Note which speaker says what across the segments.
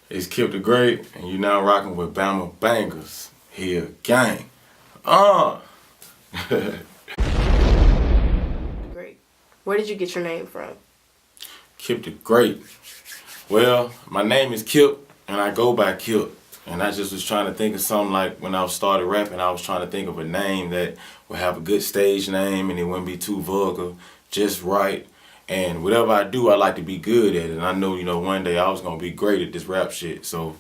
Speaker 1: It's Kipp the Great, and you're now rocking with Bama Bangers. Here, gang.
Speaker 2: Great. Where did you get your name from?
Speaker 1: Kipp the Great. Well, my name is Kipp, and I go by Kipp. And I just was trying to think of something like when I started rapping, I was trying to think of a name that would have a good stage name and it wouldn't be too vulgar, just right. And whatever I do, I like to be good at it. And I know, one day I was going to be great at this rap shit. So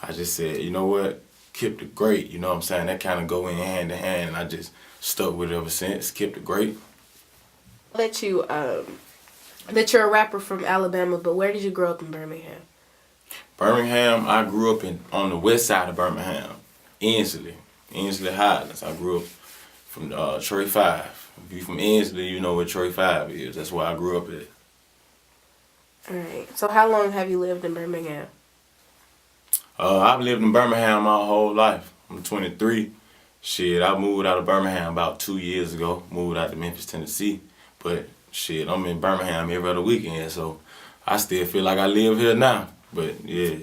Speaker 1: I just said, you know what? Kipp the Great, you know what I'm saying? That kind of go in hand to hand. And I just stuck with it ever since. Kipp the Great.
Speaker 2: That you're a rapper from Alabama, but where did you grow up in Birmingham?
Speaker 1: Birmingham, I grew up on the west side of Birmingham, Ensley Highlands. I grew up from Troy 5. If you from Ensley, you know where Troy 5 is. That's where I grew up at.
Speaker 2: Alright. So how long have you lived in Birmingham?
Speaker 1: I've lived in Birmingham my whole life. I'm 23. Shit, I moved out of Birmingham about 2 years ago. Moved out to Memphis, Tennessee. But shit, I'm in Birmingham every other weekend, so I still feel like I live here now. But yeah,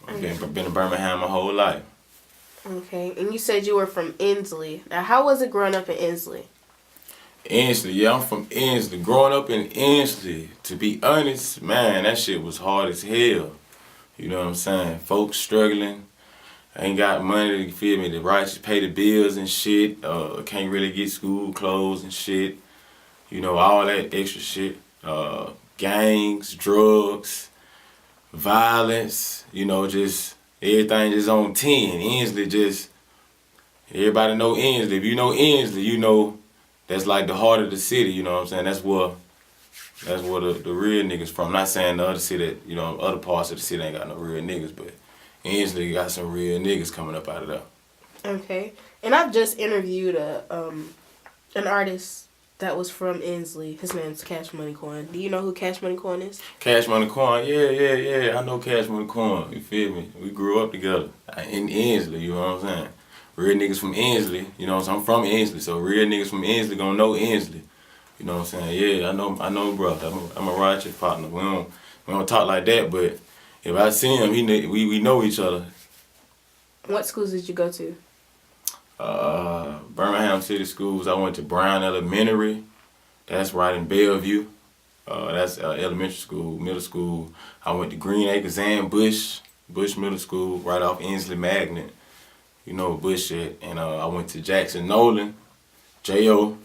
Speaker 1: I've been in Birmingham my whole life.
Speaker 2: Okay, and you said you were from Ensley. Now, how was it growing up in Ensley?
Speaker 1: Ensley, yeah, I'm from Ensley. Growing up in Ensley, to be honest, man, that shit was hard as hell. You know what I'm saying? Folks struggling, ain't got money, you feel me, to pay the bills and shit. Can't really get school clothes and shit. You know, all that extra shit. Gangs, drugs, violence, just everything just on 10. Ensley everybody know Ensley. If you know Ensley, you know that's like the heart of the city, you know what I'm saying? That's where the real niggas from. Not saying the other city, other parts of the city ain't got no real niggas, but Ensley got some real niggas coming up out of there.
Speaker 2: Okay. And I've just interviewed an artist that was from Ensley. His name's Cash Money Coin. Do you know who Cash Money Coin is?
Speaker 1: Cash Money Coin, yeah. I know Cash Money Coin. You feel me? We grew up together in Ensley, you know what I'm saying? Real niggas from Ensley, so I'm from Ensley, so real niggas from Ensley gonna know Ensley. You know what I'm saying? Yeah, I know brother. I'm a righteous partner. We don't talk like that, but if I see him, we know each other.
Speaker 2: What schools did you go to?
Speaker 1: Birmingham City Schools. I went to Brown Elementary. That's right in Bellevue. That's elementary school. Middle school, I went to Green Acres and Bush Middle School, right off Ensley Magnet. You know where Bush at. And I went to Jackson Nolan, J.O.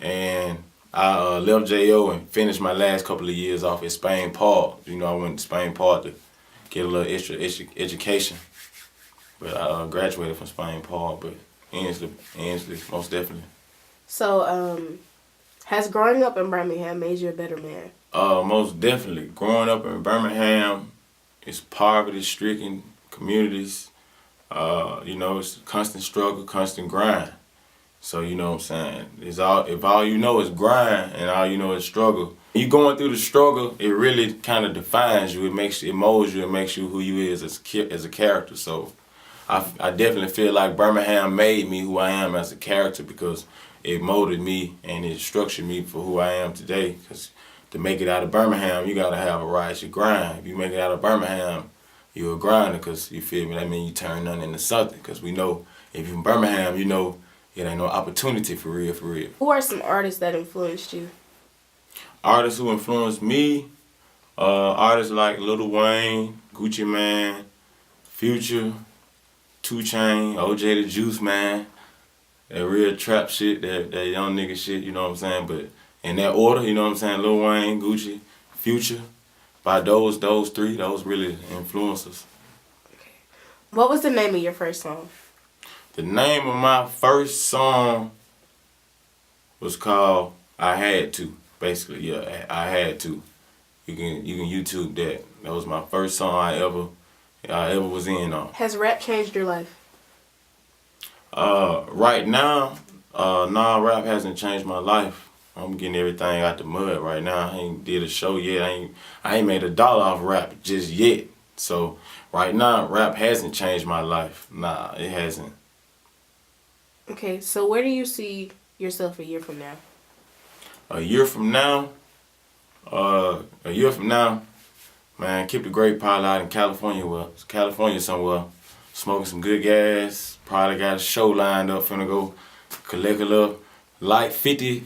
Speaker 1: And I left J.O. and finished my last couple of years off at Spain Park. I went to Spain Park to get a little extra education. But I graduated from Spain Park, but Ensley, most definitely.
Speaker 2: So, has growing up in Birmingham made you a better man?
Speaker 1: Most definitely. Growing up in Birmingham, it's poverty-stricken communities. It's constant struggle, constant grind. So, you know what I'm saying? If all you know is grind and all you know is struggle, you going through the struggle, it really kind of defines you. It molds you. It makes you who you is as a character. So, I definitely feel like Birmingham made me who I am as a character because it molded me and it structured me for who I am today. Because to make it out of Birmingham, you gotta have a righteous grind. If you make it out of Birmingham, you're a grinder, because you feel me. That means you turn nothing into something. Because we know if you're in Birmingham, you know it ain't no opportunity for real, for real.
Speaker 2: Who are some artists that influenced you?
Speaker 1: Artists who influenced me, artists like Lil Wayne, Gucci Mane, Future, 2 Chainz, OJ the Juice Man, that real trap shit, that young nigga shit, you know what I'm saying? But in that order, you know what I'm saying? Lil Wayne, Gucci, Future, by those three, those really influencers.
Speaker 2: Okay. What was the name of your first song?
Speaker 1: The name of my first song was called I Had To. Basically, yeah, I Had To. You can YouTube that. That was my first song I ever was in on.
Speaker 2: Has rap changed your life?
Speaker 1: Right now, nah, rap hasn't changed my life. I'm getting everything out the mud right now. I ain't did a show yet. I ain't made $1 off rap just yet. So right now, rap hasn't changed my life. Nah, it hasn't.
Speaker 2: Okay, so where do you see yourself a year from now?
Speaker 1: A year from now, Man, Kipp the Great probably out in California, California somewhere, smoking some good gas. Probably got a show lined up, finna go collect a little light 50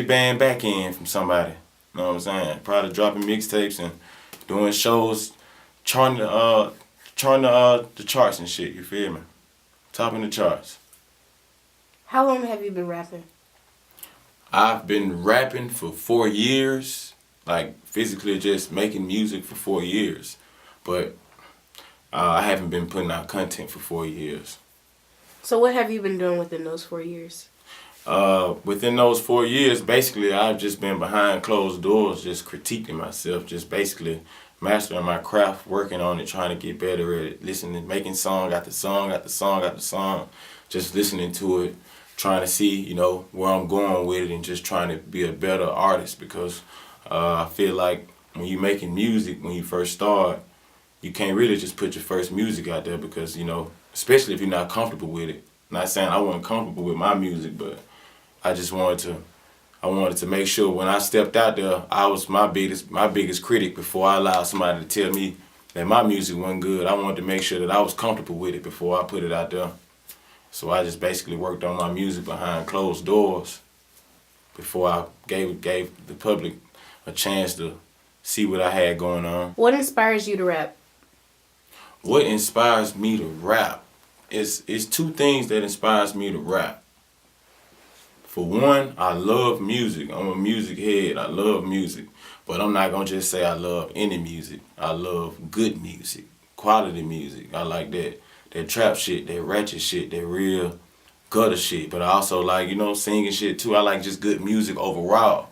Speaker 1: band back end from somebody. You know what I'm saying? Probably dropping mixtapes and doing shows, charting the charts and shit. You feel me? Topping the charts.
Speaker 2: How long have you been rapping?
Speaker 1: I've been rapping for 4 years, like physically just making music for 4 years, but I haven't been putting out content for 4 years.
Speaker 2: So what have you been doing within those 4 years?
Speaker 1: Within those 4 years, basically, I've just been behind closed doors, just critiquing myself, just basically mastering my craft, working on it, trying to get better at it, listening, making song after song after song after song, just listening to it, trying to see, you know, where I'm going with it and just trying to be a better artist because I feel like when you're making music, when you first start, you can't really just put your first music out there because, you know, especially if you're not comfortable with it. Not saying I wasn't comfortable with my music, but I just wanted to make sure when I stepped out there, I was my biggest critic before I allowed somebody to tell me that my music wasn't good. I wanted to make sure that I was comfortable with it before I put it out there. So I just basically worked on my music behind closed doors before I gave the public a chance to see what I had going on.
Speaker 2: What inspires you to rap?
Speaker 1: What inspires me to rap? It's two things that inspires me to rap. For one, I love music. I'm a music head. I love music. But I'm not going to just say I love any music. I love good music, quality music. I like that trap shit, that ratchet shit, that real gutter shit. But I also like, you know, singing shit too. I like just good music overall.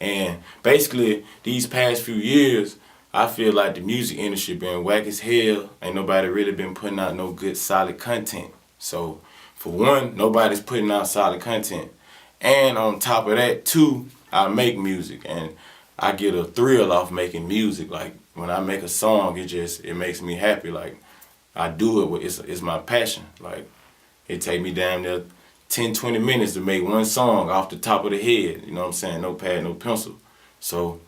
Speaker 1: And basically, these past few years, I feel like the music industry been whack as hell. Ain't nobody really been putting out no good solid content. So, for one, nobody's putting out solid content. And on top of that, too, I make music. And I get a thrill off making music. Like, when I make a song, it makes me happy. Like, I do it, it's my passion. Like, it take me down there 10, 20 minutes to make one song off the top of the head. You know what I'm saying? No pad, no pencil. So,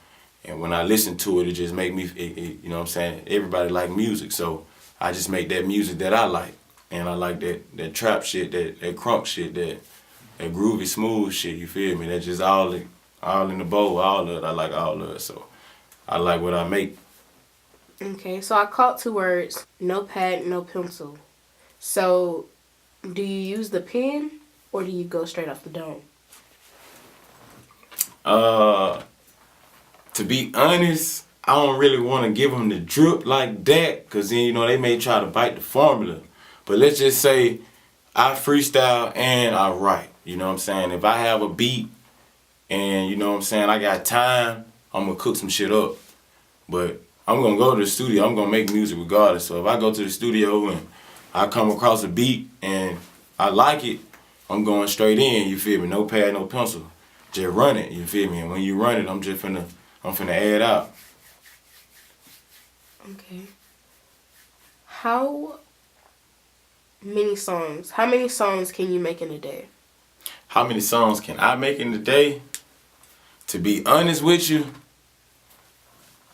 Speaker 1: and when I listen to it, it just make me, you know what I'm saying? Everybody like music, so I just make that music that I like. And I like that trap shit, that crunk shit, that groovy smooth shit, you feel me? That's just all in the bowl, all of it. I like all of it, so I like what I make.
Speaker 2: Okay, so I caught 2 words, no pad, no pencil. So, do you use the pen or do you go straight off the dome?
Speaker 1: To be honest, I don't really want to give them the drip like that, because then, you know, they may try to bite the formula. But let's just say I freestyle and I write, you know what I'm saying? If I have a beat and, you know what I'm saying, I got time, I'm going to cook some shit up. But I'm going to go to the studio, I'm going to make music regardless. So if I go to the studio and I come across a beat and I like it, I'm going straight in, you feel me? No pad, no pencil. Just run it, you feel me? And when you run it, I'm finna add out.
Speaker 2: Okay. How many songs can you make in a day?
Speaker 1: How many songs can I make in a day? To be honest with you,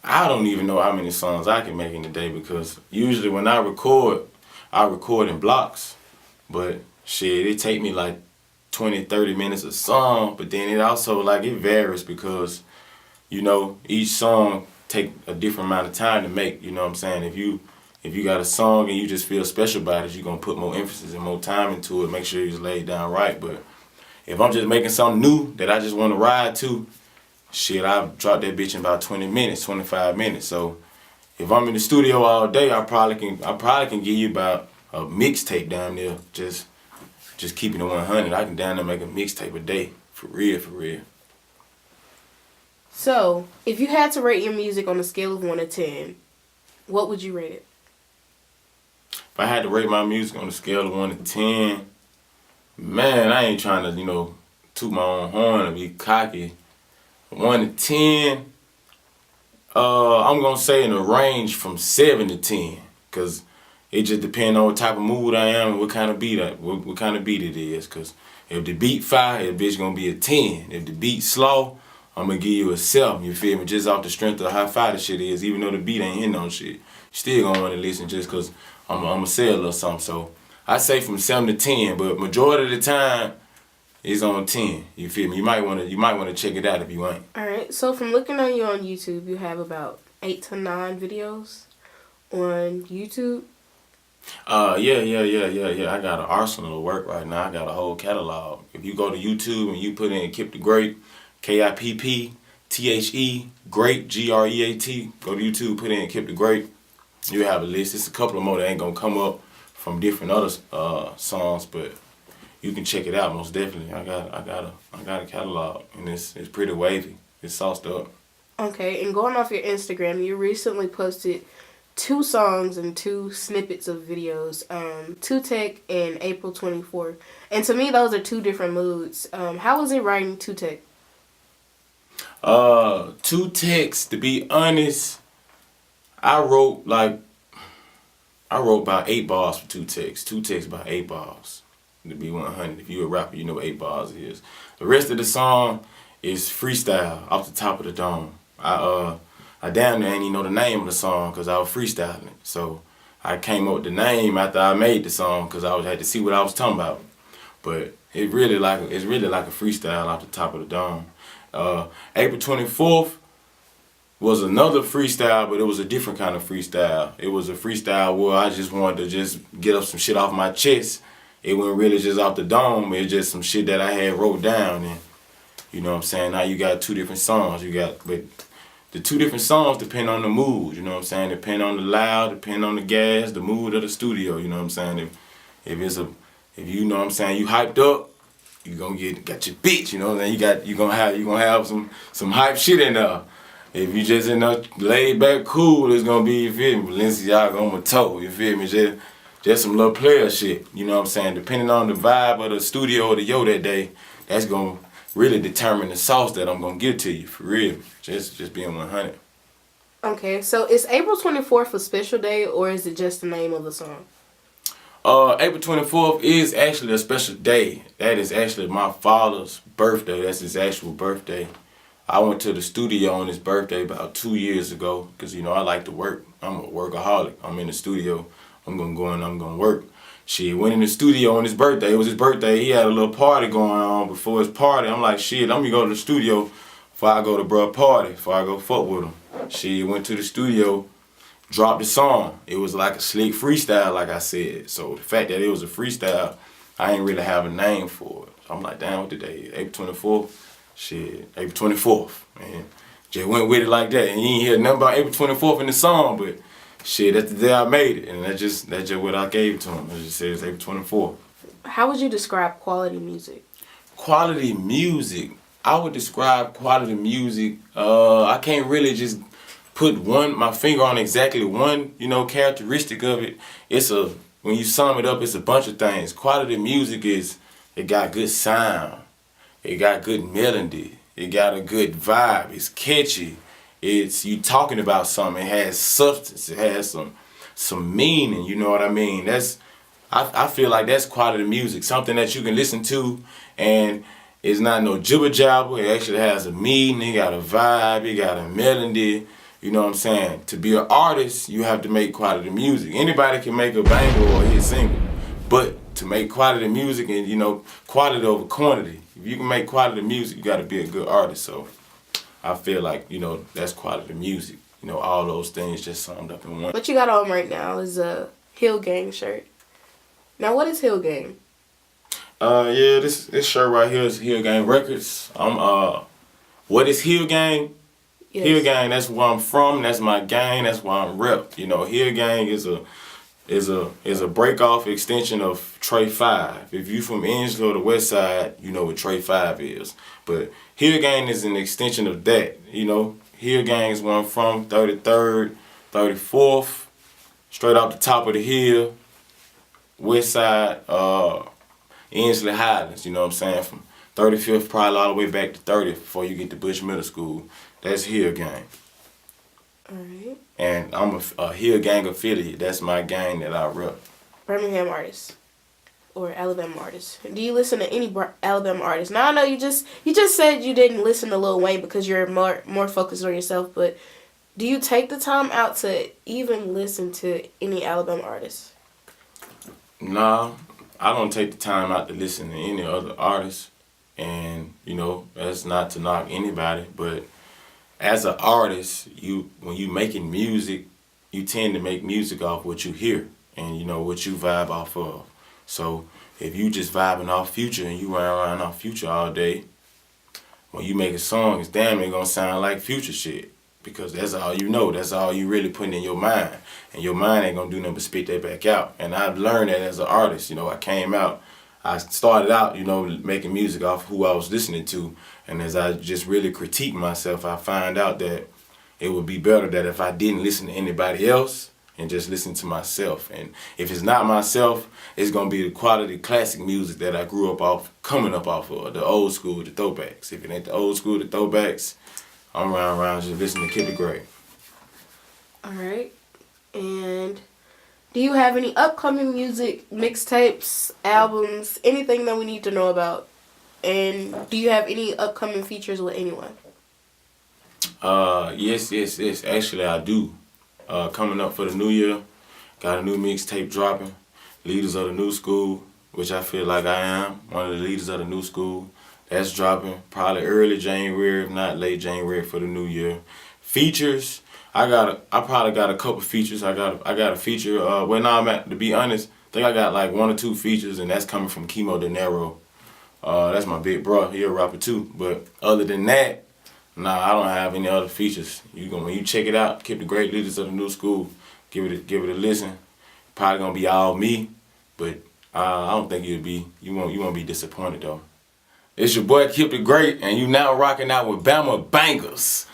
Speaker 1: I don't even know how many songs I can make in a day, because usually when I record in blocks. But shit, it take me like 20, 30 minutes a song, but then it also, like, it varies because, you know, each song take a different amount of time to make, you know what I'm saying? If you got a song and you just feel special about it, you're going to put more emphasis and more time into it, make sure it's laid down right. But if I'm just making something new that I just want to ride to, shit, I'll drop that bitch in about 20 minutes, 25 minutes. So if I'm in the studio all day, I probably can give you about a mixtape down there, just keeping it 100. I can down there make a mixtape a day, for real, for real.
Speaker 2: So, if you had to rate your music on a scale of 1 to 10, what would you rate it?
Speaker 1: If I had to rate my music on a scale of 1 to 10, man, I ain't trying to, you know, toot my own horn and be cocky. 1 to 10, I'm gonna say in a range from 7 to 10, cause it just depends on what type of mood I am and what kind of beat it is. Cause if the beat fire, the bitch gonna be a 10. If the beat slow, I'm gonna give you a 7, you feel me? Just off the strength of how fire the shit is, even though the beat ain't hitting on shit. Still gonna wanna listen just cause I'm gonna say a little something. So I say from 7 to 10, but majority of the time it's on 10. You feel me? You might wanna check it out if you ain't.
Speaker 2: Alright, so from looking on you on YouTube, you have about 8 to 9 videos on YouTube.
Speaker 1: Yeah. I got an arsenal of work right now. I got a whole catalog. If you go to YouTube and you put in Kipp the Great, KIPPTHE, Great, GREAT, go to YouTube, put in Kipp the Great, you have a list. It's a couple of more that ain't gonna come up from different other songs, but you can check it out most definitely. I got a catalog, and it's pretty wavy. It's sauced up.
Speaker 2: Okay, and going off your Instagram, you recently posted 2 songs and 2 snippets of videos, 2 Tech and April 24th. And to me, those are 2 different moods. How was it writing 2 Tech?
Speaker 1: 2 Techs, to be honest, I wrote about 8 bars for 2 Techs. 2 Techs about 8 bars. To be 100. If you a rapper, you know what 8 bars is. The rest of the song is freestyle off the top of the dome. I damn near ain't even know the name of the song because I was freestyling it. So I came up with the name after I made the song because I had to see what I was talking about. But it's really like a freestyle off the top of the dome. April 24th was another freestyle, but it was a different kind of freestyle. It was a freestyle where I just wanted to just get up some shit off my chest. It wasn't really just off the dome. It was just some shit that I had wrote down. And you know what I'm saying? Now you got 2 different songs. But the 2 different songs depend on the mood. You know what I'm saying? Depend on the loud, depend on the gas, the mood of the studio. You know what I'm saying? If you know what I'm saying, you hyped up, you gonna got your bitch. You know what I'm saying? You gonna have some hype shit in there. If you just in there laid back cool, it's gonna be, you feel me, Balenciaga on my toe. You feel me? Just some little player shit. You know what I'm saying? Depending on the vibe of the studio or the yo that day, that's gonna really determine the sauce that I'm gonna give to you, for real. Just being 100.
Speaker 2: Okay, so is April 24th a special day, or is it just the name of the song?
Speaker 1: April 24th is actually a special day. That is actually my father's birthday. That's his actual birthday. I went to the studio on his birthday about 2 years ago because, you know, I like to work. I'm a workaholic. I'm in the studio. I'm gonna go and I'm gonna work. Shit, went in the studio on his birthday. It was his birthday. He had a little party going on before his party. I'm like, shit, let me go to the studio before I go to bruh party, before I go fuck with him. Shit, went to the studio, dropped the song. It was like a slick freestyle, like I said. So the fact that it was a freestyle, I ain't really have a name for it. So I'm like, damn, what the day is? April 24th? Shit, April 24th, man. Just went with it like that. And you ain't hear nothing about April 24th in the song, but shit, that's the day I made it, and that's just what I gave to him. It just says April 24th.
Speaker 2: How would you describe quality music?
Speaker 1: Quality music. I would describe quality music. I can't really just put my finger on exactly one, characteristic of it. When you sum it up, it's a bunch of things. Quality music it got good sound, it got good melody, it got a good vibe, it's catchy. It's you talking about something. It has substance. It has some meaning. You know what I mean? I feel like that's quality music. Something that you can listen to, and it's not no jibber jabber. It actually has a meaning. It got a vibe. It got a melody. You know what I'm saying? To be an artist, you have to make quality music. Anybody can make a banger or a hit single, but to make quality music and quality over quantity. If you can make quality music, you got to be a good artist. So I feel like, that's quality music. All those things just summed up in one.
Speaker 2: What you got on right now is a Hill Gang shirt. Now, what is Hill Gang?
Speaker 1: This shirt right here is Hill Gang Records. What is Hill Gang? Yes. Hill Gang, that's where I'm from. That's my gang. That's why I'm rep. Hill Gang is a break off extension of Trey 5. If you from Angelo or the West Side, you know what Trey 5 is. But Hill Gang is an extension of that. Hill Gang is where I'm from, 33rd, 34th, straight off the top of the hill, West Side, Angelo Highlands, you know what I'm saying? From 35th probably all the way back to 30th before you get to Bush Middle School. That's Hill Gang.
Speaker 2: Alright.
Speaker 1: And I'm a Hill Gang affiliate. That's my gang that I rep.
Speaker 2: Birmingham artist. or Alabama artists? Do you listen to any Alabama artists? Now I know you just said you didn't listen to Lil Wayne because you're more focused on yourself, but do you take the time out to even listen to any Alabama artists?
Speaker 1: Nah, I don't take the time out to listen to any other artists. And, you know, that's not to knock anybody, but as an artist, when you making music, you tend to make music off what you hear and, you know, what you vibe off of. So if you just vibing off Future and you run around off Future all day, when you make a song, it's damn ain't gonna sound like Future shit. Because that's all you know. That's all you really putting in your mind. And your mind ain't gonna do nothing but spit that back out. And I've learned that as an artist. You know, I started out, you know, making music off who I was listening to. And as I just really critique myself, I find out that it would be better that if I didn't listen to anybody else and just listen to myself. And if it's not myself, it's gonna be the quality classic music that I grew up off, coming up off of, the old school, the throwbacks. If it ain't the old school, the throwbacks, I'm around just listening to Kipp Gray.
Speaker 2: All right. And do you have any upcoming music, mixtapes, albums, anything that we need to know about? And do you have any upcoming features with anyone?
Speaker 1: Yes. Actually, I do. Coming up for the new year, got a new mixtape dropping, Leaders of the New School, which I feel like I am one of the leaders of the new school. That's dropping probably early January, if not late January for the new year. Features, I probably got a couple features. I got a feature. To be honest, I think I got like 1 or 2 features, and that's coming from Chemo De Niro. That's my big bro. He a rapper too. But other than that, nah, I don't have any other features. When you check it out, Kipp the Great, Leaders of the New School, give it a listen. Probably gonna be all me, but I don't think you won't be disappointed though. It's your boy Kipp the Great, and you now rocking out with Bama Bangers.